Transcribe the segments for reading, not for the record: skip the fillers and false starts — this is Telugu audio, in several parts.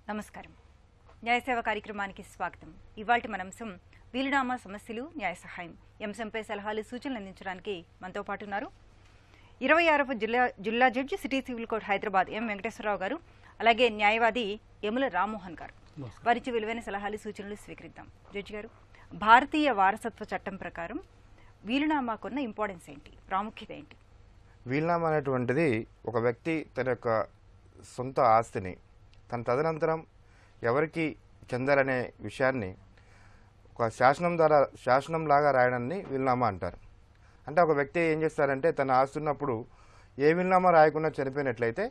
నమస్కారం. న్యాయసేవ కార్యక్రమానికి స్వాగతం. ఇవాల్టి మన అంశం వీలునామా సమస్యలు న్యాయ సహాయం. అంశంపై సలహాలు సూచనలు అందించడానికి మనతో పాటు ఉన్నారు 26వ జిల్లా judge city civil court Hyderabad M Venkateswararao గారు, అలాగే న్యాయవాది యముల రామ్మోహన్ గారు. వారిచి విలువైన సలహాలు సూచనలు స్వీకరిద్దాం. జడ్జి గారు, భారతీయ వారసత్వ చట్టం ప్రకారం వీలునామాకున్న ఇంపార్టెన్స్ ఏంటి, ప్రాముఖ్యత ఏంటి? వీలునామా అనేటువంటిది ఒక వ్యక్తి తన యొక్క సొంత ఆస్తిని తన తదనంతరం ఎవరికి చెందాలనే విషయాన్ని ఒక శాసనంలాగా రాయడాన్ని వీలునామా అంటారు. అంటే ఒక వ్యక్తి ఏం చేస్తారంటే తన ఆస్తి ఉన్నప్పుడు ఏ వీలునామా రాయకుండా చనిపోయినట్లయితే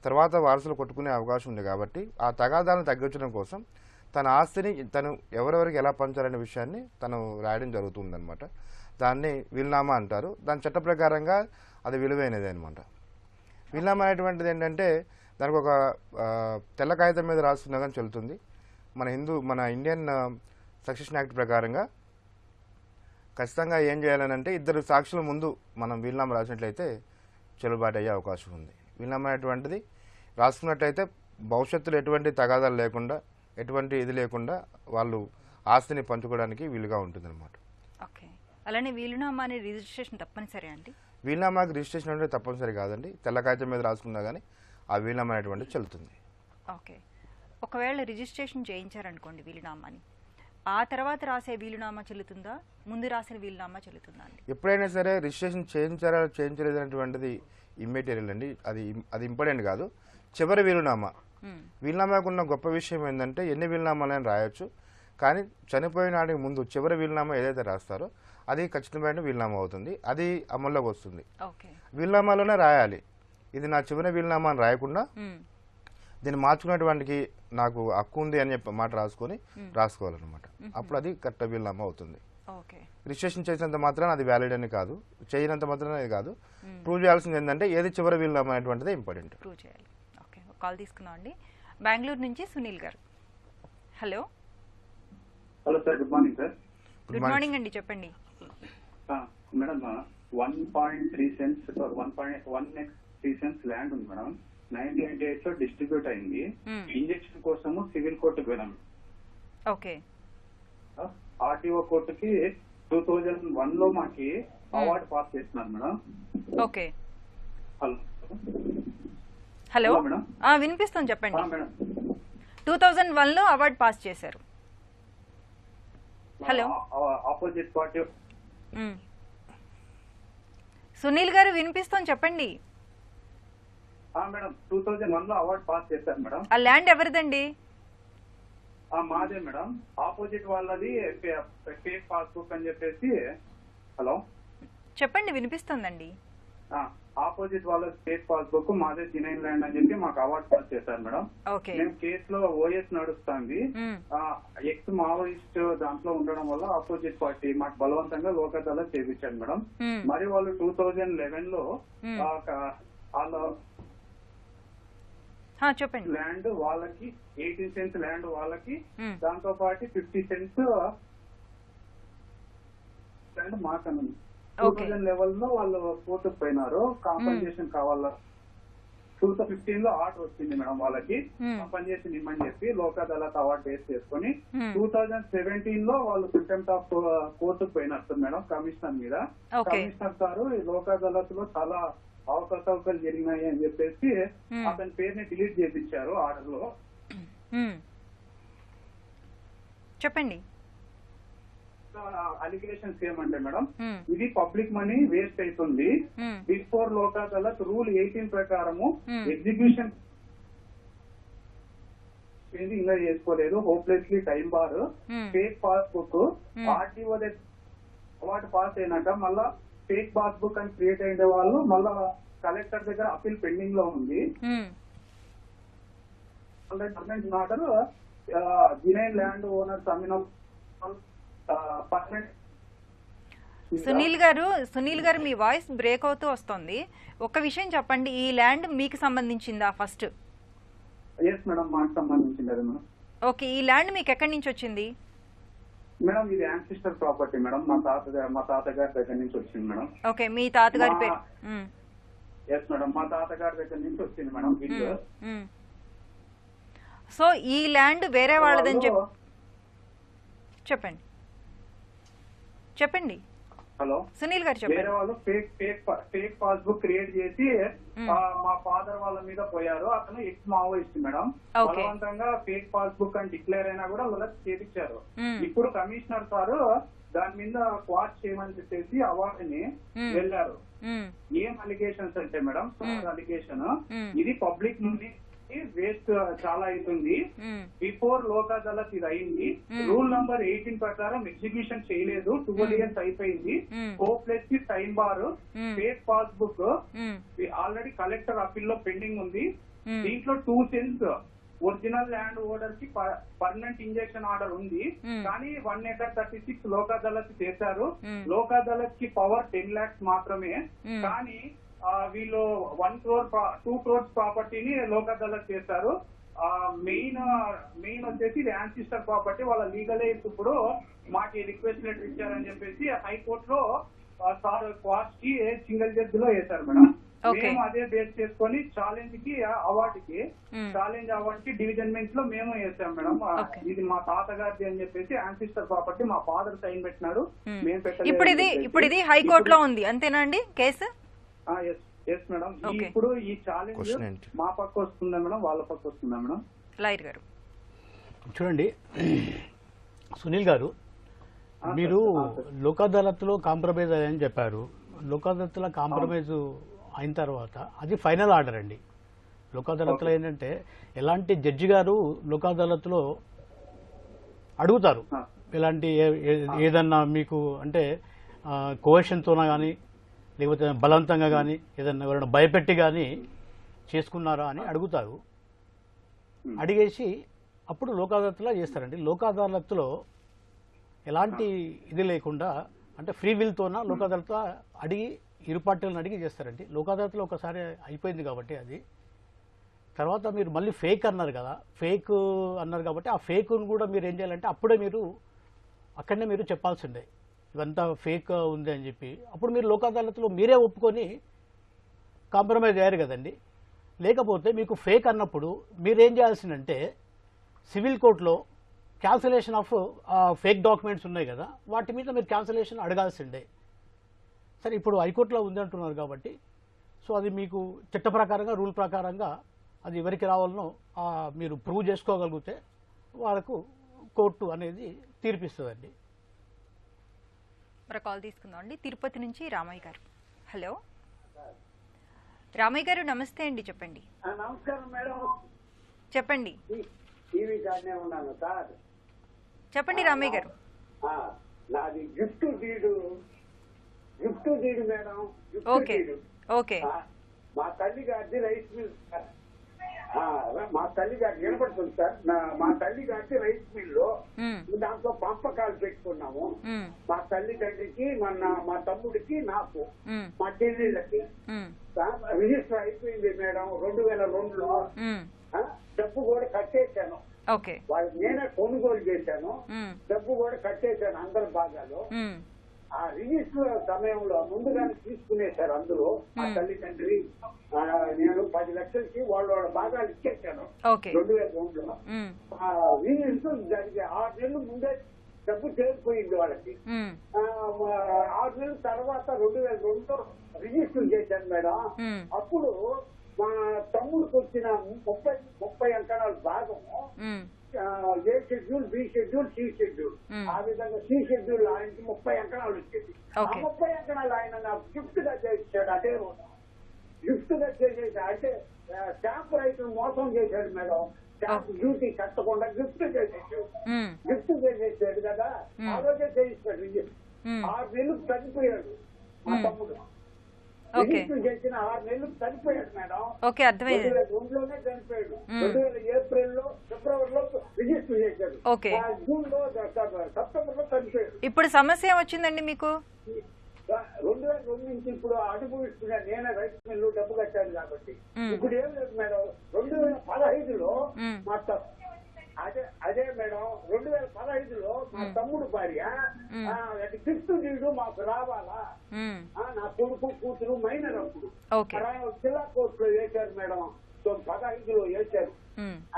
తర్వాత వారసులు కొట్టుకునే అవకాశం ఉంది. కాబట్టి ఆ తగాదాలను తగ్గించడం కోసం తన ఆస్తిని తను ఎవరెవరికి ఎలా పంచాలనే విషయాన్ని తను రాయడం జరుగుతుందన్నమాట. దాన్ని వీలునామా అంటారు. దాని చట్ట ప్రకారంగా అది విలువైనది అనమాట. వీలునామా అనేటువంటిది ఏంటంటే దానికి ఒక తెల్ల కాగితం మీద రాస్తున్నా కానీ చెల్లుతుంది. మన ఇండియన్ సక్సెషన్ యాక్ట్ ప్రకారంగా ఖచ్చితంగా ఏం చేయాలనంటే ఇద్దరు సాక్షుల ముందు మనం వీలునామా రాసినట్లయితే చెల్లుబాటు అయ్యే అవకాశం ఉంది. వీలునామా అనేటువంటిది రాసుకున్నట్లయితే భవిష్యత్తులో ఎటువంటి తగాదాలు లేకుండా ఎటువంటి ఇది లేకుండా వాళ్ళు ఆస్తిని పంచుకోవడానికి వీలుగా ఉంటుంది అనమాట. ఓకే, అలానే వీలునామా అనే రిజిస్ట్రేషన్ తప్పనిసరి అండి? వీలునామాకి రిజిస్ట్రేషన్ అంటే తప్పనిసరి కాదండి. తెల్ల కాగితం మీద రాసుకున్నా కానీ ఆ వీలునామా అనేటువంటిది చెల్లుతుంది. ఓకే, ఒకవేళ రిజిస్ట్రేషన్ చేయించారనుకోండి వీలునామాని, ఆ తర్వాత రాసే వీలునామా చెల్లుతుందా, ముందు రాసిన వీలునామా చెల్లుతుందా అండి? ఎప్పుడైనా సరే రిజిస్ట్రేషన్ చేయించారా చేయించలేదు అనేటువంటిది ఇమ్మెటీరియల్ అండి. అది ఇంపార్టెంట్ కాదు. చివరి వీలునామా, వీలునామాకు ఉన్న గొప్ప విషయం ఏంటంటే ఎన్ని వీలునామాలని రాయొచ్చు, కానీ చనిపోయినాడికి ముందు చివరి వీలునామా ఏదైతే రాస్తారో అది ఖచ్చితమైన వీలునామా అవుతుంది. అది అమల్లోకి వస్తుంది. వీలునామాలోనే రాయాలి ఇది నా చివరి వీలునామా అని రాయకుండా దీన్ని మార్చుకునేటువంటి నాకు హక్కు ఉంది అని చెప్పి మాట రాసుకోవాలన్నమాట. అప్పుడు అది కరెక్ట్ వీలునామా అవుతుంది. రిజిస్ట్రేషన్ చేసినంత మాత్రాన అది వ్యాలిడ్ అని కాదు, చేయనంత మాత్రాన అది కాదు. ప్రూవ్ చేయాల్సింది ఏంటంటే ఏది చివరి వీలునామా అనేటువంటిది ఇంపార్టెంట్. ప్రూవ్ చేయాలి. ఓకే, కాల్ తీసుకున్నాం అండి. బెంగళూరు నుంచి సునీల్ గారు. Hello. Hello sir, good morning sir. Good morning అండి, చెప్పండి. మేడం 1.3 సెంట్స్ 1.3 సెంట్స్ ల్యాండ్ ఉంది మేడం. 1998 లో డిస్ట్రిబ్యూట్ అయింది. ఇంజక్షన్ కోసము సివిల్ కోర్టుకు వెళ్ళాం. ఓకే. ఆర్టీఓ కోర్టుకి 2001 లో మాకి అవార్డు పాస్ చేస్తున్నారు madam. Okay. Hello hello madam, వినిపిస్తుంది, చెప్పండి. మేడం 2001 లో అవార్డు పాస్ చేశారు. Hello, opposite party. సునీల్ గారు వినిపిస్తుంది, చెప్పండి. మేడం 2001 లో అవార్డు పాస్ చేశారు మేడం. ఆ ల్యాండ్ ఎవరిదండి? మాదే మేడం. ఆపోజిట్ వాళ్ళది ఫేక్ పాస్బుక్ అని చెప్పేసి. హలో చెప్పండి, వినిపిస్తుందండి. ఆపోజిట్ వాళ్ళ ఫేక్ పాస్బుక్, మాదే జినైన్ ల్యాండ్ అని చెప్పి మాకు అవార్డు పాస్ చేశారు మేడం. మేము కేసులో ఓఎస్ నడుస్తుంది. ఎక్స్ మావోయిస్ట్ దాంట్లో ఉండడం వల్ల ఆపోజిట్ పార్టీ మాకు బలవంతంగా లోక్ అదాలత్ చేయించారు మేడం. మరి వాళ్ళు 2011 లో వాళ్ళ చెప్పండి ల్యాండ్ వాళ్ళకి 18 సెంట్స్ ల్యాండ్ వాళ్ళకి, దాంతో పాటు 50 సెంట్స్ ల్యాండ్ మాకను. 2011 లో వాళ్ళు కోర్టుకు పోయినారు, కాంపన్సేషన్ కావాలా. 2015 లో ఆర్డర్ వచ్చింది మేడం వాళ్ళకి కాంపన్సేషన్ ఇమ్మని చెప్పి లోక్ అదాలత్ అవార్డు బేస్ చేసుకుని. 2017 లో వాళ్ళు కంటెంప్ట్ ఆఫ్ కోర్టుకు పోయినారు మేడం కమిషనర్ మీద. కమిషనర్ సారు లోక్ అదాలత్ లో చాలా అవకతవకలు జరిగినాయి అని చెప్పేసి అతని పేరుని డిలీట్ చేయించారు ఆర్డర్ లో. చెప్పండి. అలిగేషన్స్ ఏమంటే మేడం, ఇది పబ్లిక్ మనీ వేస్ట్ అవుతుంది. బిఫోర్ లోక్ అదాలత్ రూల్ 18 ప్రకారము ఎగ్జిక్యూషన్ ఇంకా చేసుకోలేదు. Hopelessly time bar fake passbook RTO award pass అయినాక మళ్ళా ఫేక్ పాస్బుక్ అని క్రియేట్ అయిన వాళ్ళు మళ్ళా కలెక్టర్ దగ్గర అప్పీల్ పెండింగ్ లో ఉంది. ఆర్డర్ జినైన్ ల్యాండ్ ఓనర్స్ అమ్మిన. సునీల్ గారు మీ వాయిస్ బ్రేక్ అవుతూ వస్తుంది. ఒక విషయం చెప్పండి, ఈ ల్యాండ్ మీకు సంబంధించిందా ఫస్ట్? ఎస్ మేడం, మాకు సంబంధించింది మేడం. ఓకే, ఈ ల్యాండ్ మీకు ఎక్కడి నుంచి వచ్చింది? మేడం ఇది యాన్సిస్టర్ ప్రాపర్టీ మేడం. మా తాతగారి దగ్గర నుంచి వచ్చింది మేడం. ఓకే, మీ తాతగారి పేరు? ఎస్ మేడం, మా తాతగారి దగ్గర నుంచి వచ్చింది మేడం. సో ఈ ల్యాండ్ వేరే వాళ్ళదని చెప్పండి చెప్పండి హలో సునీల్ గారు వేరే చెప్పండి. వాళ్ళు ఫేక్ పాస్బుక్ క్రియేట్ చేసి మా ఫాదర్ వాళ్ళ మీద పోయారు. అతను ఎక్స్ మావోయిస్ట్ మేడం. Okay. బలవంతంగా ఫేక్ పాస్బుక్ అని డిక్లేర్ అయినా కూడా వాళ్ళకి చేపించారు. ఇప్పుడు కమిషనర్ సారు దాని మీద క్వాష్ చేయమని చెప్పేసి అవార్డుని వెళ్ళారు. ఏం అలిగేషన్స్ అంటే మేడం, అలిగేషన్ ఇది పబ్లిక్ నుండి వేస్ట్ చాలా అవుతుంది. బిఫోర్ లోక్ అదాలత్ ఇది అయింది. రూల్ నంబర్ 18 ప్రకారం ఎగ్జిక్యూషన్ చేయలేదు. 12 ఇయర్స్ అయిపోయింది. హోప్లెస్ కి time bar, fake passbook already collector appeal లో పెండింగ్ ఉంది. దీంట్లో 2 సెన్స్ ఒరిజినల్ ల్యాండ్ ఓనర్ కి పర్మనెంట్ ఇంజెక్షన్ ఆర్డర్ ఉంది. కానీ 1 acre 36 లోక్ అదాలత్ చేశారు. లోక్ అదాలత్ కి పవర్ 10 lakhs మాత్రమే. కానీ వీళ్ళు 1 crore 2 crores ప్రాపర్టీని లోక్ అదాలత్ చేశారు. మెయిన్ వచ్చేసి ఇది యాన్సిస్టర్ ప్రాపర్టీ. వాళ్ళ లీగల్ ఎయిడ్స్ ఇప్పుడు మాకు రిక్వెస్ట్ లెటర్ ఇచ్చారని చెప్పేసి హైకోర్టులో సార్ క్వాష్ కి సింగిల్ జడ్జి లో వేశారు మేడం. మేము అదే బేస్ చేసుకొని ఛాలెంజ్ అవార్డ్ కి డివిజన్ బెంచ్ లో మేము వేసాం మేడం. ఇది మా తాతగారిది అని చెప్పేసి యాన్సిస్టర్ ప్రాపర్టీ మా ఫాదర్ సైన్ పెట్టినాడు. మేము ఇప్పుడు ఇది హైకోర్టులో ఉంది అంతేనా అండి కేసు? Yes madam. ఇప్పుడు ఈ ఛాలెంజ్ మా పక్క వస్తుందా మేడం, వాళ్ళ పక్క వస్తుందా మేడం? లాయర్ గారు చూడండి, సునీల్ గారు, మీరు లోక్ అదాలత్లో కాంప్రమైజ్ అయ్యని చెప్పారు. లోక్ అదాలత్లో కాంప్రమైజ్ అయిన తర్వాత అది ఫైనల్ ఆర్డర్ అండి. లోక్ అదాలత్లో ఏంటంటే ఎలాంటి జడ్జి గారు లోక్ అదాలత్లో అడుగుతారు, ఎలాంటి ఏదన్నా మీకు అంటే కోహెషన్తోనా కానీ లేకపోతే బలవంతంగా కానీ ఏదన్నా ఎవరైనా భయపెట్టి కానీ చేసుకున్నారా అని అడుగుతారు. అడిగేసి అప్పుడు లోక్ అదాలత్లో చేస్తారండి. లోక్ అదాలత్లో ఎలాంటి ఇది లేకుండా అంటే ఫ్రీ విల్తోన లోక్ అదాలత్లో అడిగి ఇరు పార్టీలను అడిగి చేస్తారండి. లోక్ అదాలత్లో ఒకసారి అయిపోయింది కాబట్టి అది తర్వాత మీరు మళ్ళీ ఫేక్ అన్నారు కదా, ఫేక్ అన్నారు కాబట్టి ఆ ఫేక్ను కూడా మీరు ఏం చేయాలంటే అప్పుడే మీరు అక్కడనే మీరు చెప్పాల్సిందే ఇవంతా ఫేక్ ఉంది అని చెప్పి. అప్పుడు మీరు లోక్ అదాలత్లో మీరే ఒప్పుకొని కాంప్రమైజ్ అయ్యారు కదండి. లేకపోతే మీకు ఫేక్ అన్నప్పుడు మీరేం చేయాల్సిందంటే సివిల్ కోర్టులో క్యాన్సిలేషన్ ఆఫ్ ఫేక్ డాక్యుమెంట్స్ ఉన్నాయి కదా, వాటి మీద మీరు క్యాన్సిలేషన్ అడగాల్సిందే. సరే, ఇప్పుడు హైకోర్టులో ఉంది అంటున్నారు కాబట్టి సో అది మీకు చట్ట ప్రకారంగా రూల్ ప్రకారంగా అది ఎవరికి రావాలనో మీరు ప్రూవ్ చేసుకోగలిగితే వాళ్ళకు కోర్టు అనేది తీర్పిస్తుందండి. మరి కాల్ తీసుకుందాం అండి. తిరుపతి నుంచి రామయ్య గారు. హలో రామయ్య గారు, నమస్తే అండి, చెప్పండి. నమస్కారం మేడం. చెప్పండి ఉన్నాను సార్. చెప్పండి రామయ్య గారు. నాది గిఫ్ట్ డీడు మేడం. ఓకే. మా తల్లి గారిది రైస్ మిల్ సార్. మా తల్లి గారికి వినపడుతుంది సార్. మా తల్లి గారికి రైస్ మిల్లో దాంట్లో పంపకాలు పెట్టుకున్నాము. మా తల్లి తండ్రికి మా తమ్ముడికి నాకు మా చెల్లెళ్ళకి రిజిస్టర్ అయిపోయింది మేడం. 2002లో డబ్బు కూడా కట్టేశాను. నేనే కొనుగోలు చేశాను. డబ్బు కూడా కట్టేశాను అందరి భాగాలు. ఆ రిజిస్టర్ సమయంలో ముందుగానే తీసుకునేశారు. అందులో మా తల్లి తండ్రి నేను 10 లక్షలకి వాళ్ళ భాగాలు ఇచ్చేసాను 2002లో. రిజిస్టర్ జరిగే 6 నెలలు ముందే డబ్బు చేరిపోయింది వాళ్ళకి. 6 నెలల తర్వాత 2002లో రిజిస్టర్ చేశాను మేడం. అప్పుడు మా తమ్ముడికి వచ్చిన 30 అంకణాల భాగము A schedule, B schedule, C schedule. ఆ విధంగా సి షెడ్యూల్ ఆయనకి 30 అంకణాలు వచ్చేది. ఆ 30 అంకణాలు ఆయన నాకు గిఫ్ట్ గా చేశాడు. అదే గిఫ్ట్ గా చేసేసి అంటే స్టాంప్ రైతులు మోసం చేశాడు మేడం. స్టాంప్ డ్యూటీ కట్టకుండా గిఫ్ట్ చేసేసాడు కదా. ఆ రోజే చేయిస్తాడు. 6 నెలలు చనిపోయాడు మా తమ్ముడు. రిజిస్టర్ చేసిన 6 నెలలు చనిపోయాడు మేడం. 2002లోనే చనిపోయాడు. 2000 ఏప్రిల్లో ఫిబ్రవరిలో రిజిస్టర్ చేశాడు. జూన్ లో సెప్టెంబర్ లో చనిపోయాడు. ఇప్పుడు సమస్య ఏమొచ్చిందండి మీకు? 2002 నుంచి ఇప్పుడు అడుగు ఇస్తున్నా. నేనే రైతు మిల్లు డబ్బు కట్టాను కాబట్టి ఇప్పుడు ఏం లేదు మేడం. 2015లో మా అదే మేడం 2015లో మా తమ్ముడు భార్య గిఫ్ట్ డీడు మాకు రావాలా, నా కొడుకు కూతురు మైనర్ అప్పుడు జిల్లా కోర్టులో వేశారు మేడం. 15లో వేశారు.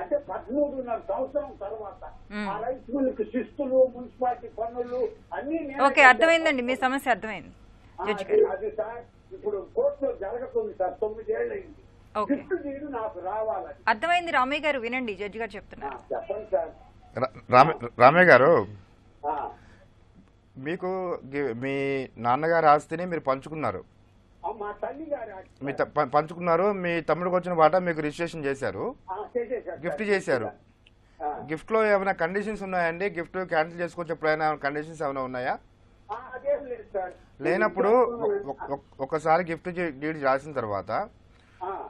అంటే 13.5 సంవత్సరం తర్వాత ఆ రైస్ మిల్లుకి శిస్తులు, మున్సిపాలిటీ పన్నులు అన్ని ఓకే, అర్థమైందండి, మీ సమస్య అర్థమైంది. అది సార్ ఇప్పుడు కోర్టులో జరుగుతుంది సార్, 9 ఏళ్ళు అయింది. గిఫ్ట్ డీడ్ నాకు రావాలని. అర్థమైంది రామయ్య గారు, వినండి జడ్జి గారు చెప్తున్నారు. చెప్పండి సార్. రామయ్య గారు, మీకు మీ నాన్నగారి ఆస్తిని మీరు పంచుకున్నారు, మా తల్లి గారు మీ పంచుకున్నారు, మీ తమ్ముడికి వచ్చిన వాటా మీకు రిజిస్ట్రేషన్ చేశారు, గిఫ్ట్ చేశారు. గిఫ్ట్ లో ఏమైనా కండిషన్స్ ఉన్నాయండి? గిఫ్ట్ క్యాన్సిల్ చేసుకోవచ్చు ఎప్పుడైనా కండిషన్స్ ఏమైనా ఉన్నాయా? లేనప్పుడు ఒకసారి గిఫ్ట్ డీడ్ రాసిన తర్వాత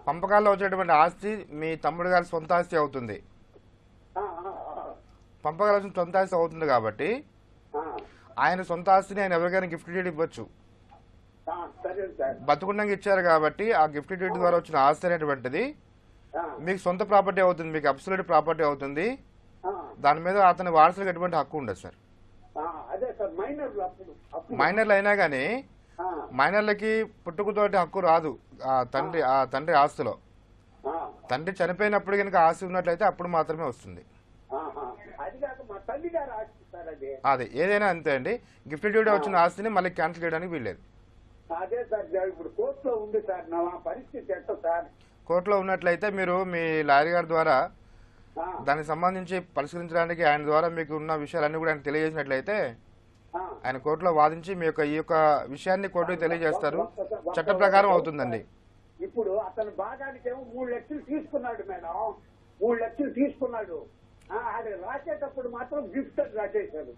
పంపకాల్లో వచ్చేటువంటి ఆస్తి మీ తమ్ముడు గారి సొంత ఆస్తి అవుతుంది. పంపకాల సొంత ఆస్తి అవుతుంది కాబట్టి ఆయన సొంత ఆస్తిని ఆయన ఎవరికైనా గిఫ్ట్ డీడ్ ఇవ్వచ్చు. బతుకుండంగా ఇచ్చారు కాబట్టి ఆ గిఫ్ట్ డీడ్ ద్వారా వచ్చిన ఆస్తి అనేటువంటిది మీకు సొంత ప్రాపర్టీ అవుతుంది, మీకు అబ్సల్యూట్ ప్రాపర్టీ అవుతుంది. దాని మీద అతని వారసులకు ఎటువంటి హక్కు ఉండదు సార్. మైనర్లు అయినా కానీ మైనర్లకి పుట్టుకతోటి హక్కు రాదు ఆ తండ్రి ఆస్తిలో. తండ్రి చనిపోయినప్పుడు కనుక ఆస్తి ఉన్నట్లయితే అప్పుడు మాత్రమే వస్తుంది. అదే ఏదైనా అంతే అండి, గిఫ్ట్ డ్యూటీ వచ్చిన ఆస్తిని మళ్ళీ క్యాన్సిల్ చేయడానికి వీల్లేదు. అదే సార్ ఇప్పుడు కోర్టులో ఉంది సార్, నా పరిస్థితి ఎట్లా సార్? కోర్టులో ఉన్నట్లయితే మీరు మీ లాయర్ గారి ద్వారా దానికి సంబంధించి పరిష్కరించడానికి ఆయన ద్వారా మీకు ఉన్న విషయాలన్నీ కూడా ఆయన తెలియజేసినట్లయితే ఆయన కోర్టులో వాదించి మీ యొక్క ఈ యొక్క విషయాన్ని కోర్టుకు తెలియజేస్తారు. చట్ట ప్రకారం అవుతుందండి. ఇప్పుడు అతను భాగానికి ఏమో 3 లక్షలు తీసుకున్నాడు మేడం, 3 లక్షలు తీసుకున్నాడు. అది రాసేటప్పుడు మాత్రం గిఫ్ట్ రాసేశాడు.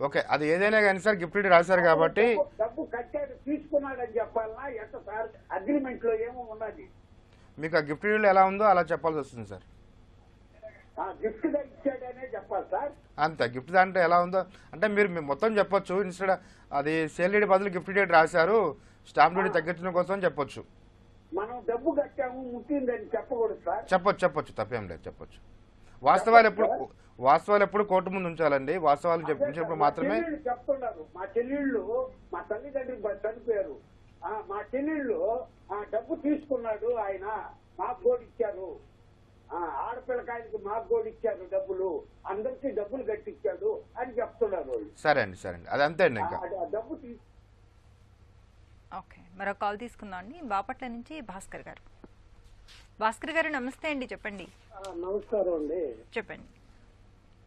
ఓకే, అది ఏదైనా కానీ సార్ గిఫ్ట్ రాశారు కాబట్టి డబ్బు కట్టాడు, తీసుకున్నాడని చెప్పాలన్నా ఎంత సార్? అగ్రిమెంట్ లో ఏమో ఉన్నది. మీకు ఆ గిఫ్ట్ ఎలా ఉందో అలా చెప్పాల్సి వస్తుంది సార్. గిఫ్ట్ గా ఇచ్చాడనే చెప్పాలి సార్. అంతే, గిఫ్ట్ అంటే ఎలా ఉందో అంటే మీరు మొత్తం చెప్పొచ్చు. ఇన్స్టెడ్ అది సేల్ డీడ్ బదులు గిఫ్ట్ డేట్ రాశారు, స్టాంప్ డ్యూటీ తగ్గించడం కోసం చెప్పొచ్చు. మనం డబ్బు కట్టాము ముట్టిందని చెప్పకూడదు సార్. చెప్పొచ్చు తప్పేం లేదు, చెప్పొచ్చు. వాస్తవాలు ఎప్పుడు కోర్టు ముందు ఉంచాలండి. వాస్తవాలు చెప్పించినప్పుడు మాత్రమే చెప్తున్నారు. మా చెల్లెళ్ళు మా తల్లిదండ్రులు చనిపోయారు, మా చెల్లెళ్ళు డబ్బు తీసుకున్నాడు ఆయన, మాకు కూడా ఇచ్చారు, ఆడపిల్లకాయలకి మాకు కూడా ఇచ్చారు డబ్బులు, అందరికీ డబ్బులు కట్టించాడు అని చెప్తున్నారు. సరే అండి అది అంతే అండి. ఇంకా డబ్బు ఓకే, మరో కాల్ తీసుకుందాం అండి. బాపట్ల నుంచి భాస్కర్ గారు. భాస్కర్ గారు నమస్తే అండి, చెప్పండి. నమస్కారం అండి, చెప్పండి.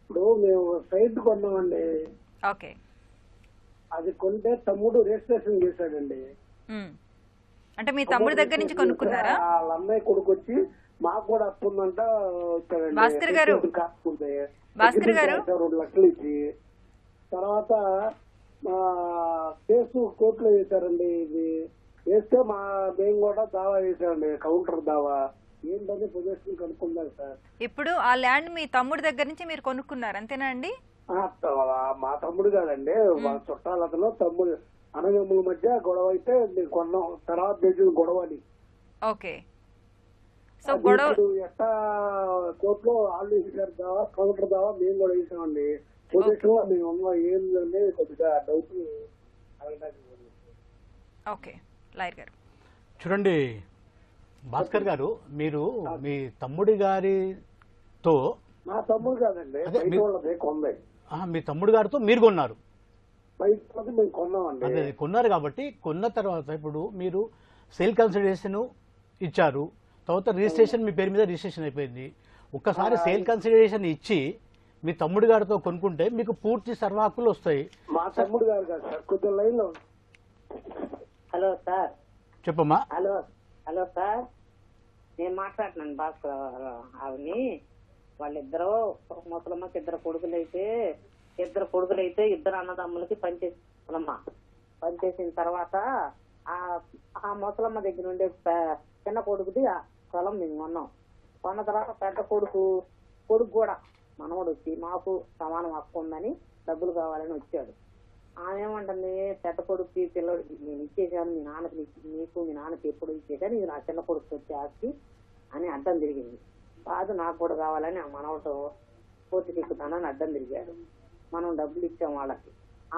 ఇప్పుడు మేము సైట్ కొన్నామండి. ఓకే, అది కొంటే తమ్ముడు రిజిస్ట్రేషన్ చేశాడండి. అంటే మీ తమ్ముడి దగ్గర నుంచి కొనుక్కున్నారా? వాళ్ళ అన్నయ్య కొడుకు వచ్చి మాకు కూడా అప్పుందంట వచ్చాడండి. భాస్కర్ గారు 2 లక్షలు ఇచ్చి తర్వాత కేసు కోర్టులో వేశారండి. ఇది వేస్తే మేము కూడా దావా వేసామండి, కౌంటర్ దావా. ఏంటని పొజిషన్ కనుక్కున్నారు సార్. ఇప్పుడు ఆ ల్యాండ్ మీ తమ్ముడి దగ్గర నుంచి మీరు కొనుక్కున్నారు అంతేనా అండి? మా తమ్ముడు కాదండి, మా చుట్టాల అతను తమ్ముడు అన్నదమ్ముల మధ్య గొడవ అయితే మేము కొన్నాం. తర్వాత జరిగిన గొడవని. ఓకే, సో గొడవ ఎట్టా కోర్టులో వాళ్ళు వేసారు దావా, కౌంటర్ దావా మేము కూడా వేసామండి. పొజిషన్ లో మేము ఉన్నాం. ఏంటంటే కొద్దిగా డౌట్. ఓకే, లాయర్ గారు చూడండి భాస్కర్ గారు, మీరు మీ తమ్ముడి గారితో, మా తమ్ముడు కాదండి కొంది, మీ తమ్ముడు గారితో మీరు కొన్నారు, మేము కొన్నామండి. అదే కొన్నారు కాబట్టి కొన్న తర్వాత ఇప్పుడు మీరు సేల్ కన్సిడరేషన్ ఇచ్చారు, తర్వాత రిజిస్ట్రేషన్ మీ పేరు మీద రిజిస్ట్రేషన్ అయిపోయింది. ఒక్కసారి సేల్ కన్సిడరేషన్ ఇచ్చి మీ తమ్ముడు గారితో కొనుక్కుంటే మీకు పూర్తి సర్వ హక్కులు వస్తాయి. మా తమ్ముడు గారు కాదు సార్, కొద్దిగా లైన్ లో. Hello sir. చెప్పమ్మా. హలో సార్, నేను మాట్లాడుతున్నాను భాస్కర్ ఆవిని. వాళ్ళిద్దరూ ముసలమ్మకి ఇద్దరు కొడుకులైతే ఇద్దరు అన్నదమ్ములకి పనిచేసిన తర్వాత ఆ ముసలమ్మ దగ్గర ఉండే చిన్న కొడుకుది పొలం మేము కొన్నాం. కొన్న తర్వాత పెద్ద కొడుకు కూడా మనవడు వచ్చి మాకు సమానం హక్కు ఉందని డబ్బులు కావాలని వచ్చాడు. ఆమె ఏమంటుంది, పెద్ద కొడుకు పిల్లడు నేను ఇచ్చేసాను, మీ నాన్నకి నీకు మీ నాన్నకి ఎప్పుడు ఇచ్చేసాను, ఇది నా చిన్న కొడుకు వచ్చి ఆస్తి అని అడ్డం తిరిగింది. కాదు నాకు కూడా కావాలని ఆ మనవతో కోర్టుకి ఎక్కుతానని అడ్డం తిరిగాడు. మనం డబ్బులు ఇచ్చాం వాళ్ళకి.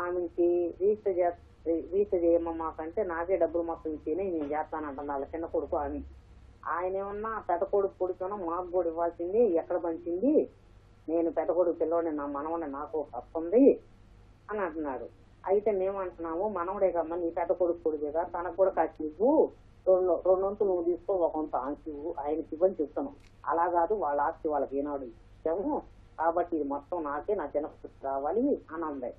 ఆమెకి రిజిస్టర్ చేయమ్మా మాకంటే నాకే డబ్బులు మొత్తం ఇచ్చేనే నేను చేస్తానంటుంది వాళ్ళ చిన్న కొడుకు ఆమె. ఆయన ఏమన్నా పెద్ద కొడుకు కొడుకున్నా మాకు కూడా ఇవ్వాల్సింది, ఎక్కడ పంచింది, నేను పెద్ద కొడుకు పిల్లవాడిని, నా మనవడిని నాకు వస్తుంది అని అంటున్నాడు. అయితే మేమంటున్నాము, మనవడే కమ్మా నీ పెద్ద కొడుకు కొడుకుగా, తనకు కూడా కాచి ఇవ్వు, రెండు వంతులు నువ్వు తీసుకో, ఒక వంతు ఆస్తి ఇవ్వు, ఆయనకి ఇవ్వని చెప్తాను. అలా కాదు, వాళ్ళ ఆస్తి వాళ్ళకి ఈనాడు ఇచ్చాము కాబట్టి ఇది మొత్తం నాకే, నా చిన్న రావాలి అని అంది.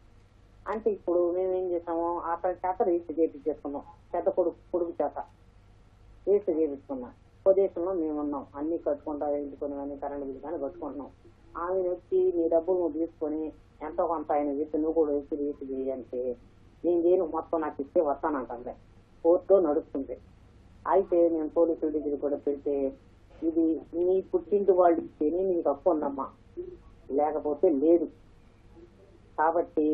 అంటే ఇప్పుడు మేమేం చేసాము, అతని చేత రిజిస్టర్ చేయించేసుకున్నాం, పెద్ద కొడుకు చేత రిజిస్టర్ చేయించుకున్నాం. స్వదేశంలో మేమున్నాం, అన్ని కట్టుకుంటా, ఇంటికొని కానీ కరెంట్ బిల్లు కానీ కట్టుకుంటున్నాం. ఆమె వచ్చి నీ డబ్బులు నువ్వు తీసుకొని ఎంతో కొంత ఆయన చెప్పి నువ్వు కూడా వచ్చి రిజిస్టర్ చేయంటే నేను చేయను, మొత్తం నాకు ఇస్తే వస్తానంటే కోర్టులో నడుస్తుంది. అయితే నేను పోలీసుల దగ్గర కూడా పెడితే ఇది నీ పుట్టింటి వాళ్ళు ఇస్తేనే నీకు తప్పు ఉందమ్మా, లేకపోతే లేదు. కాబట్టి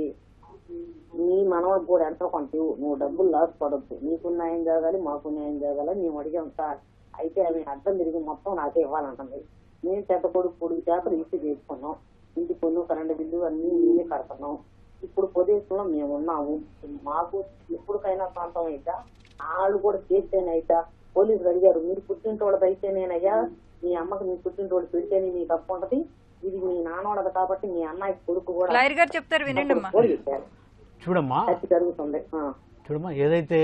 నీ మనవకు కూడా ఎంతో కొంత నువ్వు డబ్బులు లాస్ పడద్దు, నీకు న్యాయం జరగాలి, మాకు న్యాయం జరగాలని మేము అడిగాం సార్. అయితే ఆమె అర్థం తిరిగి మొత్తం నాకే ఇవ్వాలంటుంది. మేము పెద్ద కొడుకు చేత రిజిస్టర్ చేసుకున్నాం, ఇంటి పన్ను కరెంటు బిల్లు అన్ని మేమే కడుతున్నాం. ఇప్పుడు ప్రదేశంలో మేము ఉన్నాము, మాకు ఎప్పటికైనా ప్రాంతం అయితే వాళ్ళు కూడా చేస్తేనైతే పోలీసులు అడిగారు, మీరు పుట్టింటోళ్ళది అయితేనేనయ్యా, మీ అమ్మకి మీ పుట్టింటోళ్ళు పెడితేనే మీకు తప్పు ఉంటది, ఇది మీ నాన్నోడదు కాబట్టి మీ అన్నయ్య కొడుకు కూడా చెప్తారు వినండి. చూడమ్మా జరుగుతుంది. చూడమ్మా, ఏదైతే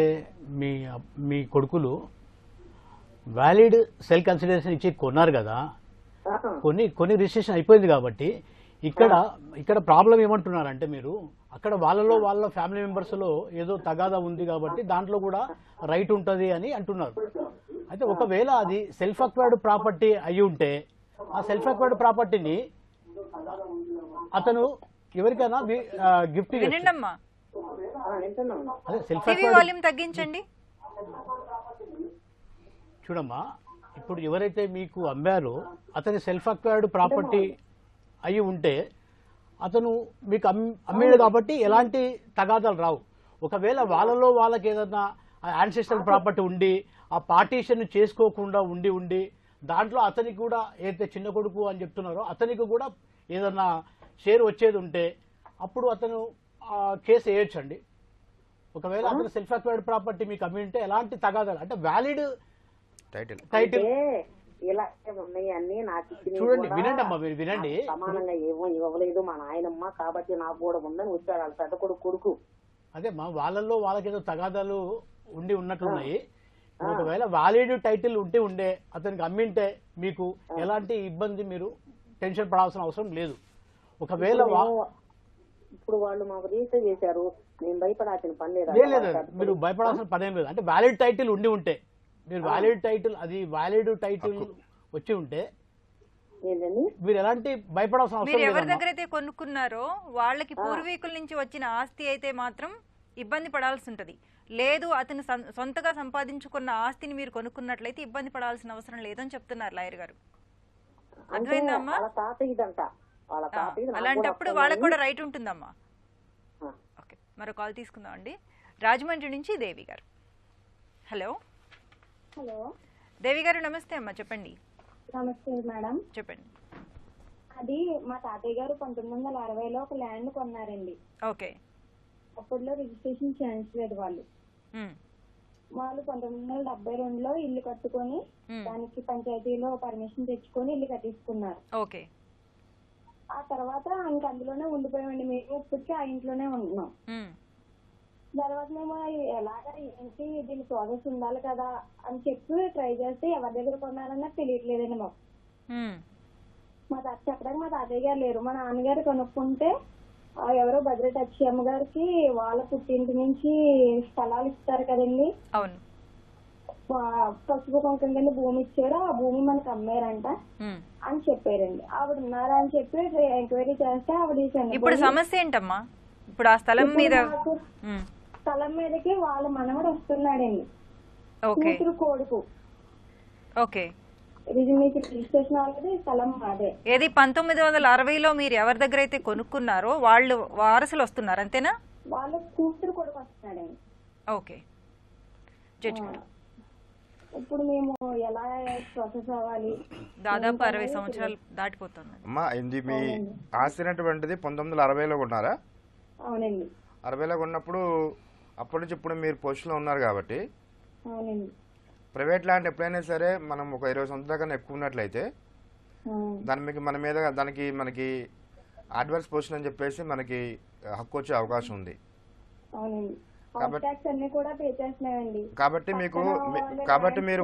మీ కొడుకులు వ్యాలిడ్ సెల్ కన్సిడరేషన్ ఇచ్చి కొన్నారు కదా, కొన్ని రిజిస్ట్రేషన్ అయిపోయింది కాబట్టి ఇక్కడ ప్రాబ్లం ఏమంటున్నారంటే మీరు అక్కడ వాళ్ళ ఫ్యామిలీ మెంబర్స్ లో ఏదో తగాదా ఉంది కాబట్టి దాంట్లో కూడా రైట్ ఉంటది అని అంటున్నారు. అయితే ఒకవేళ అది సెల్ఫ్ అక్వైర్డ్ ప్రాపర్టీ అయి ఉంటే ఆ సెల్ఫ్ అక్వైర్డ్ ప్రాపర్టీని అతను ఎవరికైనా గిఫ్ట్ అదే సెల్ఫ్ అక్వైర్డ్ తగ్గించండి. చూడమ్మా, ఇప్పుడు ఎవరైతే మీకు అమ్మారో అతని సెల్ఫ్ అక్వైర్డ్ ప్రాపర్టీ అయి ఉంటే అతను మీకు అమ్మాడు కాబట్టి ఎలాంటి తగాదాలు రావు. ఒకవేళ వాళ్ళకి ఏదన్నా యాన్సెస్ట్రల్ ప్రాపర్టీ ఉండి ఆ పార్టీషన్ చేసుకోకుండా ఉండి దాంట్లో అతనికి కూడా ఏదైతే చిన్న కొడుకు అని చెప్తున్నారో అతనికి కూడా ఏదన్నా షేర్ వచ్చేది ఉంటే అప్పుడు అతను కేసు వేయొచ్చండి. ఒకవేళ అతను సెల్ఫ్ అక్వైర్డ్ ప్రాపర్టీ మీకు అమ్మి ఉంటే ఎలాంటి తగాదాలు అంటే వ్యాలిడ్ టైటిల్ చూడండి, వినండి అమ్మా, మీరు వినండి. సమానంగా ఏమో ఇవ్వలేదు మా నాయనమ్మ కాబట్టి నాకు కూడా ఉందని వచ్చాడు వాళ్ళ పెద్ద కొడుకు. అదే మా వాళ్ళకి ఏదో తగాదాలు ఉన్నట్లున్నాయి. ఒకవేళ వ్యాలిడ్ టైటిల్ ఉండే అతనికి అమ్మింటే మీకు ఎలాంటి ఇబ్బంది, మీరు టెన్షన్ పడాల్సిన అవసరం లేదు. ఒకవేళ ఇప్పుడు వాళ్ళు మాకు రిజిస్టర్ చేశారు, నేను భయపడాల్సిన పని లేదు, మీరు భయపడాల్సిన పని ఏం లేదు. అంటే వ్యాలిడ్ టైటిల్ ఉంటే మీరు వ్యాలిడ్ టైటిల్ వచ్చి ఉంటే మీరు ఎలాంటి భయపడాల్సిన అవసరం లేదు. ఎవరి దగ్గర అయితే కొనుక్కున్నారో వాళ్ళకి పూర్వీకుల నుంచి వచ్చిన ఆస్తి అయితే మాత్రం ఇబ్బంది పడాల్సి ఉంటది. లేదు అతను సొంతగా సంపాదించుకున్న ఆస్తిని మీరు కొనుక్కున్నట్లయితే ఇబ్బంది పడాల్సిన అవసరం లేదని చెప్తున్నారు లాయర్ గారు. అర్థమైందమ్మా? అలాంటప్పుడు వాళ్ళకు కూడా రైట్ ఉంటుందమ్మా. ఓకే, మరో కాల్ తీసుకుందాం అండి. రాజమండ్రి నుంచి దేవి గారు. హలో దేవి గారు, నమస్తే అమ్మా, చెప్పండి. నమస్తే మేడం, చెప్పండి. అది మా తాతయ్య గారు 1960లో ఒక ల్యాండ్ కొన్నారండి. ఓకే. అప్పట్లో రిజిస్ట్రేషన్ చేయించలేదు వాళ్ళు. 1972లో ఇల్లు కట్టుకొని దానికి పంచాయతీలో పర్మిషన్ తెచ్చుకొని ఇల్లు కట్టించుకున్నారు. ఓకే. ఆ తర్వాత ఇంక అందులోనే ఉండిపోయామండి. మేము ఇప్పటికీ ఆ ఇంట్లోనే ఉంటున్నాం. తర్వాత మేము ఎలాగా ఏంటి దీని ప్రాసెస్ ఉండాలి కదా అని చెప్పి ట్రై చేస్తే ఎవరి దగ్గర కొన్నారన్నా తెలియట్లేదండి మాకు. మా చెప్పడానికి మా తాతయ్య గారు లేరు. మా నాన్నగారు కనుక్కుంటే ఎవరో భద్రత అక్షయమ్మ గారికి వాళ్ళ పుట్టింటి నుంచి స్థలాలు ఇస్తారు కదండి, అవును, పసుపు కుంకుమ కింద భూమి ఇచ్చారు, ఆ భూమి మనకు అమ్మారంట అని చెప్పారండి. ఆవిడ ఉన్నారా అని చెప్పి ఎంక్వైరీ చేస్తే ఆవిడ ఇప్పుడు సమస్య ఏంటమ్మా? ఇప్పుడు ఆ స్థలం మీద స్థలం మీదకి వాళ్ళ మనవడు వస్తున్నాడండి, కూతురు కొడుకు. ఓకే. రిజిస్ట్రేషన్ అనేది స్థలం అదే. ఏది 1960లో మీరు ఎవరి దగ్గర అయితే కొనుక్కున్నారో వాళ్ళు వారసులు వస్తున్నారు అంతేనా? వాళ్ళ కూతురు కొడుకు వస్తున్నాడండి. ఓకే. ఇప్పుడు మేము ఎలా ప్రాసెస్ అవ్వాలి? దాదాపు 60 సంవత్సరాలు దాటిపోతుంది. అమ్మా, ఇది మీ ఆస్తినటువంటిది 1960లో కొన్నారా? అవునండి. 60లో కొన్నప్పుడు అప్పటి నుంచి ఇప్పుడు మీరు పొజిషన్లో ఉన్నారు కాబట్టి అవునండి ప్రైవేట్ ల్యాండ్ ఎప్పుడైనా సరే మనం ఒక 20 సంవత్సరాల కన్నా ఎక్కువ ఉన్నట్లయితే మన మీద మనకి అడ్వర్స్ పొజిషన్ అని చెప్పేసి మనకి హక్కు వచ్చే అవకాశం ఉంది. కాబట్టి మీరు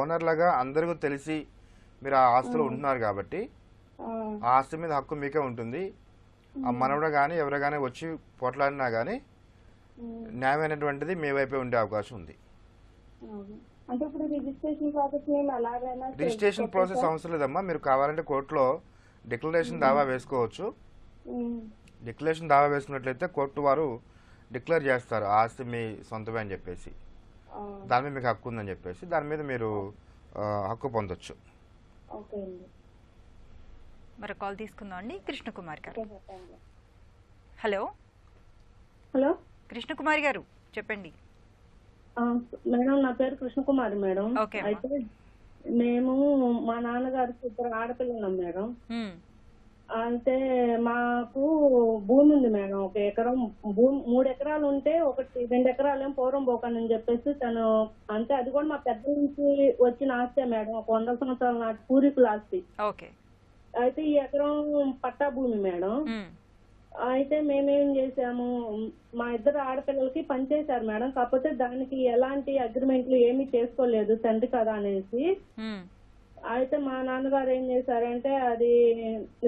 ఓనర్లుగా అందరికీ తెలిసి మీరు ఆ ఆస్తులు ఉంటున్నారు కాబట్టి ఆ ఆస్తి మీద హక్కు మీకే ఉంటుంది. ఆ మనవడు కానీ ఎవరు కానీ వచ్చి పోట్లాడినా కానీ న్యాయమైనటువంటిది మీ వైపే ఉండే అవకాశం ఉంది. రిజిస్ట్రేషన్ ప్రాసెస్ అవసరం లేదమ్మా. మీరు కావాలంటే కోర్టులో డిక్లరేషన్ దావా వేసుకోవచ్చు. డిక్లరేషన్ దావా వేసుకున్నట్లయితే కోర్టు వారు డిక్లేర్ చేస్తారు ఆస్తి మీ సొంతమే అని చెప్పేసి, దాని మీద మీకు హక్కు ఉందని చెప్పేసి దాని మీద మీరు హక్కు పొందొచ్చు. మరి కాల్ తీసుకుందాం అండి. కృష్ణకుమార్ గారు. హలో హలో కృష్ణకుమారి గారు చెప్పండి. మేడం నా పేరు కృష్ణకుమారి మేడం. అయితే మేము మా నాన్నగారికి 2 ఆడపిల్లలు మేడం. అంటే మాకు భూమి ఉంది మేడం, 1 ఎకరం భూమి, 3 ఎకరాలు ఉంటే 2 ఎకరాలు పూర్వం పోకండి చెప్పేసి తను, అంటే అది కూడా మా పెద్ద నుంచి వచ్చిన ఆస్తే మేడం, 100 సంవత్సరాల నాటి పూర్వీకుల ఆస్తి. అయితే ఈ ఎకరం పట్టా భూమి మేడం. అయితే మేమేం చేసాము, మా 2 ఆడపిల్లలకి పనిచేశారు మేడం. కాకపోతే దానికి ఎలాంటి అగ్రిమెంట్లు ఏమీ చేసుకోలేదు తండ్రి కదా అనేసి. అయితే మా నాన్నగారు ఏం చేశారంటే అది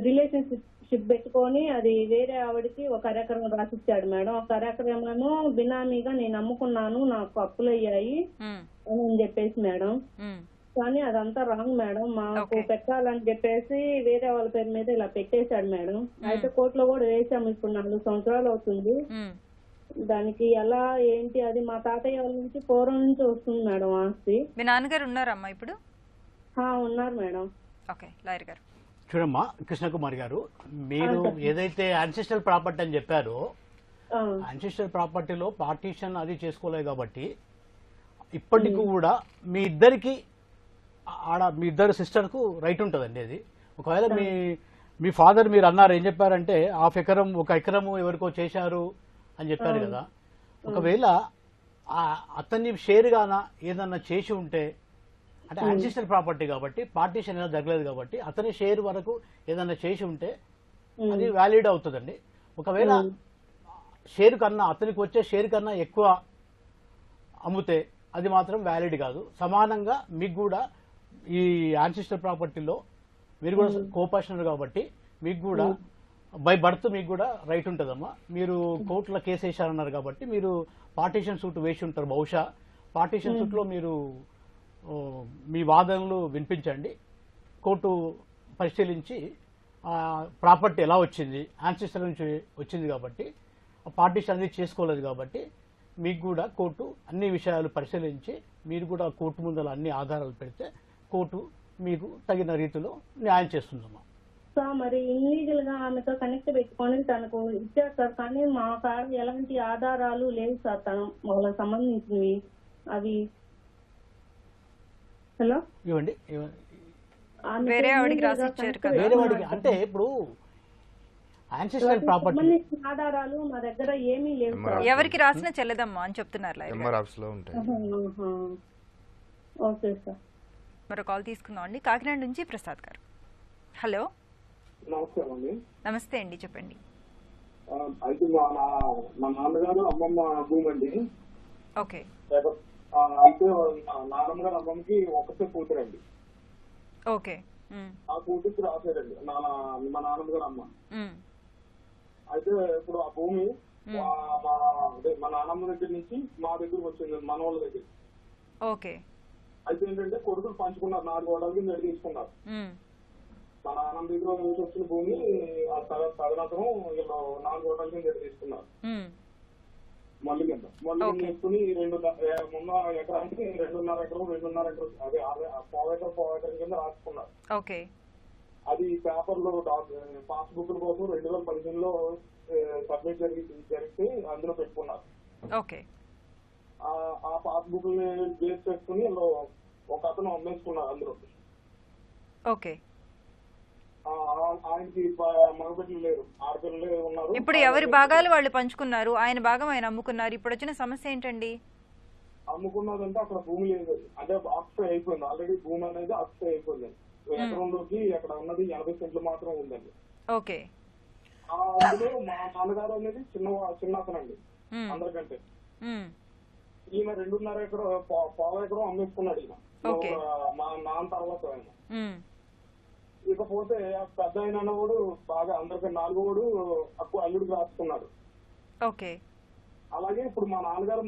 రిలేషన్షిప్ పెట్టుకొని అది వేరే ఆవిడకి 1 ఎకరం రాసిచ్చాడు మేడం. 1 ఎకరమేమో బినామీగా నేను అమ్ముకున్నాను, నాకు అప్పులు అయ్యాయి అని చెప్పేసి మేడం. కానీ అదంతా రాంగ్ మేడం. మాకు పెట్టాలని చెప్పేసి వేరే వాళ్ళ పేరు మీద ఇలా పెట్టేశాడు మేడం. అయితే కోర్టులో కూడా వేసాము. ఇప్పుడు 4 సంవత్సరాలు అవుతుంది. దానికి ఎలా ఏంటి అది మా తాతయ్య వాళ్ళ నుంచి పూర్వం నుంచి వస్తుంది మేడం ఆస్తి. మీ నాన్నగారు ఉన్నారమ్మా ఇప్పుడు? ఉన్నారు మేడం. ఓకే లాయర్ గారు చూడమ్మా కృష్ణకుమారి గారు, మీరు ఏదైతే యాన్సిస్ట్రల్ ప్రాపర్టీ అని చెప్పారో యాన్సిస్ట్రల్ ప్రాపర్టీలో పార్టీషన్ అది చేసుకోలేదు కాబట్టి ఇప్పటికి కూడా మీ ఇద్దరికి మీ ఇద్దరు సిస్టర్కు రైట్ ఉంటుందండి. అది ఒకవేళ మీ ఫాదర్ మీరు అన్నారు ఏం చెప్పారంటే 1/2 ఎకరం 1 ఎకరము ఎవరికో చేశారు అని చెప్పారు కదా. ఒకవేళ అతన్ని షేర్గానా ఏదన్నా చేసి ఉంటే, అంటే యాన్సిస్ట్రల్ ప్రాపర్టీ కాబట్టి పార్టీషన్ ఏదైనా జరగలేదు కాబట్టి అతని షేర్ వరకు ఏదన్నా చేసి ఉంటే అది వ్యాలిడ్ అవుతుందండి. ఒకవేళ షేర్ కన్నా అతనికి వచ్చే షేర్ కన్నా ఎక్కువ అమ్ముతే అది మాత్రం వ్యాలిడ్ కాదు. సమానంగా మీకు కూడా ఈ యాన్సిస్ట్రల్ ప్రాపర్టీలో మీరు కూడా కోపాషనర్ కాబట్టి మీకు కూడా బై బర్త్ మీకు కూడా రైట్ ఉంటుందమ్మా. మీరు కోర్టులో కేసు వేశారన్నారు కాబట్టి మీరు పార్టీషన్ సూట్ వేసి ఉంటారు. బహుశా పార్టీషన్ సూట్లో మీరు మీ వాదనలు వినిపించండి. కోర్టు పరిశీలించి ప్రాపర్టీ ఎలా వచ్చింది, యాన్సిస్టర్ నుంచి వచ్చింది కాబట్టి పార్టీషన్ అనేది చేసుకోలేదు కాబట్టి మీకు కూడా కోర్టు అన్ని విషయాలు పరిశీలించి మీరు కూడా కోర్టు ముందర అన్ని ఆధారాలు పెడితే కోర్టు మీకు తగిన రీతిలో న్యాయం చేస్తుందమ్మా. సార్ మరి ఇల్లీగల్ గా ఆమెతో కనెక్ట్ పెట్టుకొని తనకు ఇచ్చారు సార్, కానీ మా కాడ ఎలాంటి ఆధారాలు లేవు సార్ తను వాళ్ళకి సంబంధించినవి అవి. హలో ఇవ్వండి. వేరే వాడికి రాసిచ్చారు కదా, వేరే వాడికి అంటే ఇప్పుడు యాన్సిస్ట్రల్ ప్రాపర్టీ ఆధారాలు మా దగ్గర ఏమీ లేవు. ఎవరికి రాసినా చెల్లదమ్మా అని చెప్తున్నారు. Okay sir. మరో కాల్ తీసుకుందాం అండి. కాకినాడ నుంచి ప్రసాద్ గారు. హలో నమస్కారం అండి. నమస్తే అండి చెప్పండి. అయితే మా నాన్నగారు అమ్మమ్మ భూమి అండి. ఓకే. అయితే నాన్నమ్మ గారు అమ్మమ్మకి ఒకటే కూతురండి. ఓకే. ఆ కూతురికి రాశారండి మా నాన్నమ్మ గారు అమ్మ. అయితే ఇప్పుడు ఆ భూమి మా నాన్నమ్మ దగ్గర నుంచి మా దగ్గరకు వచ్చింది, మన వాళ్ళ దగ్గర. ఓకే. అయితే ఏంటంటే కొడుకులు పంచుకున్నారు, 4 గోడల కింద తీసుకున్నారు. మా నాన్నమ్మ దగ్గర నుంచి వచ్చిన భూమి తదనంతరం వీళ్ళు 4 గోడల కింద తీసుకున్నారు. మళ్ళీ కింద తీసుకుని 2 ఎకరానికి 2.5 ఎకరం 2.5 ఎకరం అదే 1/4 ఎకరం కింద రాసుకున్నారు. ఓకే. అది పేపర్ లో పాస్బుక్ కోసం 2015లో సబ్మిట్ జరిగితే అందులో పెట్టుకున్నారు. ఓకే. ఆ పాస్బుక్ ని బేస్ చేసుకుని ఒక అతను అమ్మేసుకున్నారు అందులో. ఓకే. ఆయనకి మగబిడ్డలు లేరు, ఆడపిల్లలే ఉన్నారు. ఇప్పుడు ఎవరి భాగాలు వాళ్ళు పంచుకున్నారు, ఆయన భాగం ఆయన అమ్ముకున్నారు. ఇప్పుడు వచ్చిన సమస్య ఏంటండి? అమ్ముకున్నదంటే అక్కడ భూమి లేదు, అంటే ఆక్యుపై అయిపోయింది ఆల్రెడీ, భూమి అనేది ఆక్యుపై అయిపోయింది. ఎకరంలోకి అక్కడ ఉన్నది 80 సెంట్లు మాత్రం ఉందండి. ఓకే. అందులో మా నాన్నగారు అనేది చిన్న అతనండి అందరికంటే. ఈయన 2.5 ఎకరం పావు ఎకరం అమ్మేసుకున్నాడు ఈయన, మా నాన్న తర్వాత ఆయన. ఇకపోతే పెద్ద ఆయన కూడా బాగా అందరికి 4 అల్లుడికి రాసుకున్నాడు. ఓకే. అలాగే ఇప్పుడు మా నాన్నగారు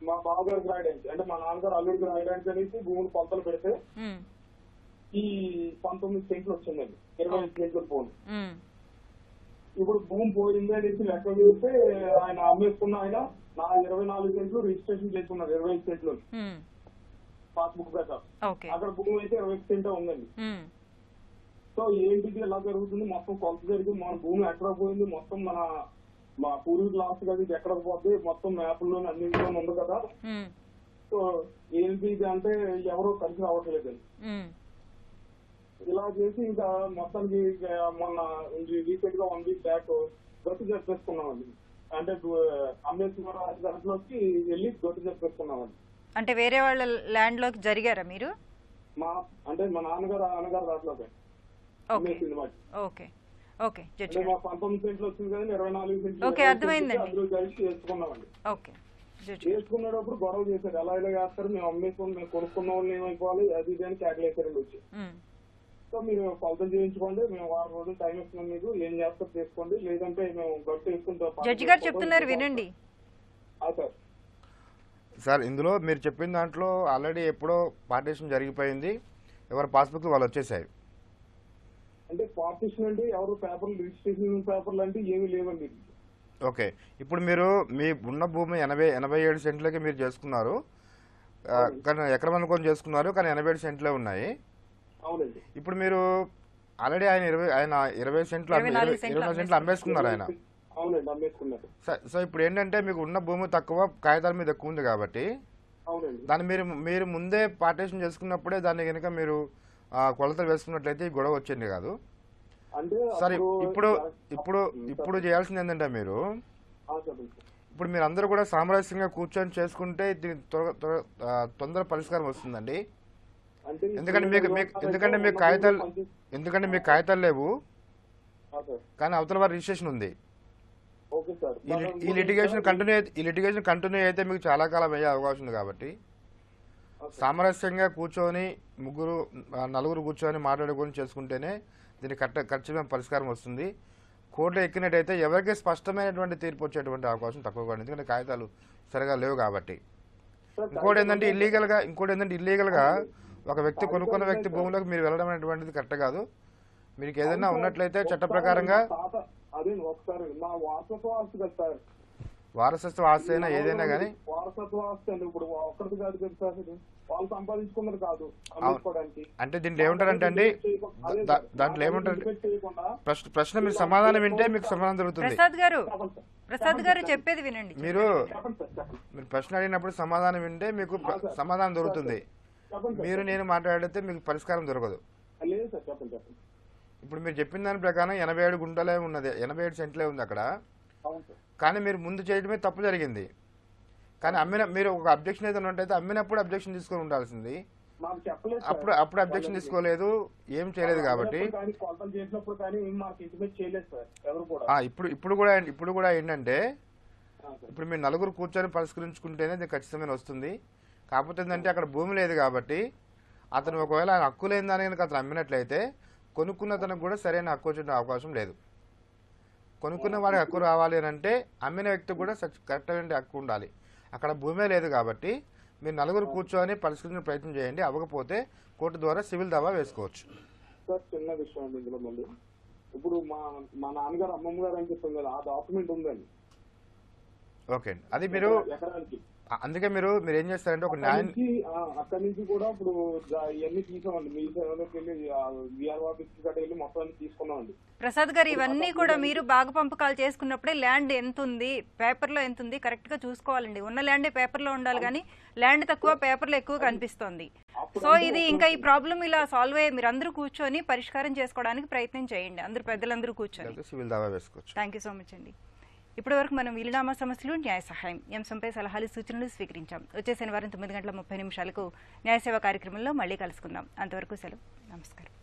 మా బావగారికి రాయడానికి, అంటే మా నాన్నగారు అల్లుడికి రాయడానికి అనేసి భూములు కొలతలు పెడితే ఈ 19 సెంట్లు వచ్చిందండి, 25 సెంట్లు పోను. ఇప్పుడు భూమి పోయింది అనేసి లెక్క చూస్తే ఆయన అమ్మేసుకున్న ఆయన 24 సెంట్లు రిజిస్ట్రేషన్ చేసుకున్నారు, 25 సెంట్లు పాస్బుక్ ప్రకారం. అక్కడ భూమి అయితే 25 సెంటే ఉందండి. సో ఏంటిది ఎలా జరుగుతుంది, మొత్తం కొలత జరిగి మన భూమి ఎక్కడ పోయింది, మొత్తం మా పూర్వీకుల ఆస్తి అది ఎక్కడ పోతే మొత్తం మ్యాప్లోని అన్నింటిలో ఉంది కదా. సో ఏంటి అంటే ఎవరో కలిసి రావట్లేదండి. ఇలా చేసి ఇంకా మొత్తానికి మొన్న రీసెంట్ గా 1 వీక్ బ్యాక్ గట్టు చెప్పేసుకున్నామండి, అంటే అంబేద్కర్ దాంట్లోకి వెళ్ళి గట్టు చెప్పేసుకున్నామండి. అంటే వేరే వాళ్ళ ల్యాండ్ లోకి జరిగారా మీరు? అంటే మా నాన్నగారు దాంట్లోకి అమ్మేసింది మాట. Okay okay. మా 19 సెంట్లు వచ్చింది కదా, 24 సెంట్లు అందులో కలిసి చేసుకున్నామండి. ఓకే. చేసుకునేటప్పుడు గొడవ చేశారు, ఎలా ఇలా చేస్తారు, మేము అమ్మేసుకుని మేము కొనుక్కున్న వాళ్ళు ఏమైపోవాలి అది ఇది అని కేకలేసారండి వచ్చి. సో మీరు కొలతలు చేయించుకోండి, మేము 6 రోజులు టైం ఇస్తున్నాం, మీకు ఏం చేస్తారు చేసుకోండి, లేదంటే మేము గట్టు వేసుకుంటాం. జడ్జి గారు చెప్తున్నారు వినండి. సార్ ఇందులో మీరు చెప్పిన దాంట్లో ఆల్రెడీ ఎప్పుడో పార్టీషన్ జరిగిపోయింది, ఎవరు పాస్బుక్ వాళ్ళు వచ్చేసాయి. అంటే పార్టీషన్ అంటే ఎవరు పేపర్లు రిజిస్ట్రేషన్ పేపర్లు అంటే ఏమీ లేవండి. ఓకే. ఇప్పుడు మీరు మీ ఉన్న భూమి 87 సెంట్లకి మీరు చేసుకున్నారు, కానీ ఎకరం అనుకొని చేసుకున్నారు, కానీ 87 సెంట్లే ఉన్నాయి. అవునండి. ఇప్పుడు మీరు ఆల్రెడీ ఆయన 20 సెంట్లు 24 సెంట్లు అమ్మేసుకున్నారు ఆయన. అవునండి, అమ్మేసుకున్నారు. సో ఇప్పుడు ఏంటంటే మీకు ఉన్న భూమి తక్కువ, కాగితాల మీద ఎక్కువ ఉంది కాబట్టి దాన్ని మీరు ముందే పార్టీషన్ చేసుకున్నప్పుడే దాన్ని కనుక మీరు కొలతలు వేసుకున్నట్లయితే ఈ గొడవ వచ్చింది కాదు. సరే ఇప్పుడు చేయాల్సింది ఏంటంటే మీరు ఇప్పుడు మీరు అందరూ కూడా సామరస్యంగా కూర్చొని చేసుకుంటే తొందర పరిష్కారం వస్తుందండి. ఎందుకంటే మీకు కాగితాలు లేవు, కానీ అవతల వారి రిజిస్ట్రేషన్ ఉంది. ఈ లిటిగేషన్ కంటిన్యూ అయితే మీకు చాలా కాలం అయ్యే అవకాశం ఉంది. కాబట్టి సామరస్యంగా కూర్చొని 4 కూర్చొని మాట్లాడుకొని చేసుకుంటేనే దీనికి ఖచ్చితమైన పరిష్కారం వస్తుంది. కోర్టులో ఎక్కినట్టయితే ఎవరికి స్పష్టమైనటువంటి తీర్పు వచ్చేటువంటి అవకాశం తక్కువగా ఉంది, ఎందుకంటే కాగితాలు సరిగా లేవు కాబట్టి. ఇంకోటి ఏంటంటే ఇల్లీగల్ గా ఒక వ్యక్తి కొనుక్కున్న వ్యక్తి భూమిలోకి మీరు వెళ్ళడం అనేటువంటిది కరెక్ట్ కాదు. మీకు ఏదైనా ఉన్నట్లయితే చట్ట ప్రకారంగా వారసత్వ ఆస్తి అయినా ఏదైనా కానీ వారసత్వ ఆస్తి అండి, ఇప్పుడు ఒక్కరికి కాదు కదా, వాళ్ళు సంపాదించుకున్నది కాదు. అంటే దీంట్లో ఏమంటారంటే అండి, దాంట్లో ఏమంటారు, ప్రశ్న మీరు సమాధానం వింటే మీకు సమాధానం దొరుకుతుంది. ప్రసాద్ గారు చెప్పేది వినండి. మీరు ప్రశ్న అడిగినప్పుడు సమాధానం వింటే మీకు సమాధానం దొరుకుతుంది. మీరు నేను మాట్లాడితే మీకు పరిష్కారం దొరకదు. ఇప్పుడు మీరు చెప్పిన దాని ప్రకారం 87 గుంటలే ఉన్నది, 87 సెంట్లే ఉంది అక్కడ. కానీ మీరు ముందు చేయడమే తప్పు జరిగింది. కానీ మీరు ఒక అబ్జెక్షన్ అయితే ఉన్నట్టయితే అమ్మినప్పుడు అబ్జెక్షన్ తీసుకొని ఉండాల్సింది. అప్పుడు అబ్జెక్షన్ తీసుకోలేదు, ఏం చేయలేదు. కాబట్టి ఇప్పుడు కూడా ఏంటంటే ఇప్పుడు మీరు 4 కూర్చొని పరిష్కరించుకుంటేనే ఇది ఖచ్చితమైన వస్తుంది. కాకపోతే ఏంటంటే అక్కడ భూమి లేదు కాబట్టి అతను ఒకవేళ ఆయన హక్కు లేని దాని కనుక అతను అమ్మినట్లయితే కొనుక్కున్న అతనికి కూడా సరైన హక్కు వచ్చే అవకాశం లేదు. కొనుక్కున్న వాడికి హక్కు రావాలి అని అంటే అమ్మిన వ్యక్తికి కూడా కరెక్ట్ అయిన హక్కు ఉండాలి. అక్కడ భూమే లేదు కాబట్టి మీరు 4 కూర్చొని పరిష్కరించే ప్రయత్నం చేయండి. అవ్వకపోతే కోర్టు ద్వారా సివిల్ దావా వేసుకోవచ్చు. చిన్న విషయం అండి ఇందులో మళ్ళీ, ఇప్పుడు మా నాన్నగారు అమ్మమ్మ గారు అని చెప్తుంది కదా, ఆ డాక్యుమెంట్ ఉందండి. ఓకే అండి, అది మీరు అందుకే మీరు ఏం చేస్తారంటే ఒక న్యాయం అక్కడి నుంచి కూడా ఇప్పుడు ఇవన్నీ తీసామండి, మీ సేవలోకి వెళ్ళి విఆర్ ఆఫీస్ వెళ్ళి మొత్తం తీసుకున్నామండి. ప్రసాద్ గారు ఇవన్నీ కూడా మీరు బాగా పంపకాలు చేసుకున్నప్పుడే ల్యాండ్ ఎంత ఉంది, పేపర్ లో ఎంత ఉంది కరెక్ట్ గా చూసుకోవాలండి. ఉన్న ల్యాండే పేపర్ లో ఉండాలి, కానీ ల్యాండ్ తక్కువ పేపర్ లో ఎక్కువ కనిపిస్తోంది. సో ఇది ఇంకా ఈ ప్రాబ్లం ఇలా సాల్వ్ అయ్యే మీరు అందరూ కూర్చొని పరిష్కారం చేసుకోవడానికి ప్రయత్నం చేయండి, అందరూ పెద్దలందరూ కూర్చొని. సివిల్ దావా వేసుకోవచ్చు. థ్యాంక్ యూ సో మచ్ అండి. ఇప్పటివరకు మనం వీలునామా సమస్యలు న్యాయ సహాయం అంశంపై సలహాలు సూచనలు స్వీకరించాం. వచ్చే శనివారం 9:30 న్యాయ సేవ కార్యక్రమంలో మళ్ళీ కలుసుకుందాం. అంతవరకు సెలవు. నమస్కారం.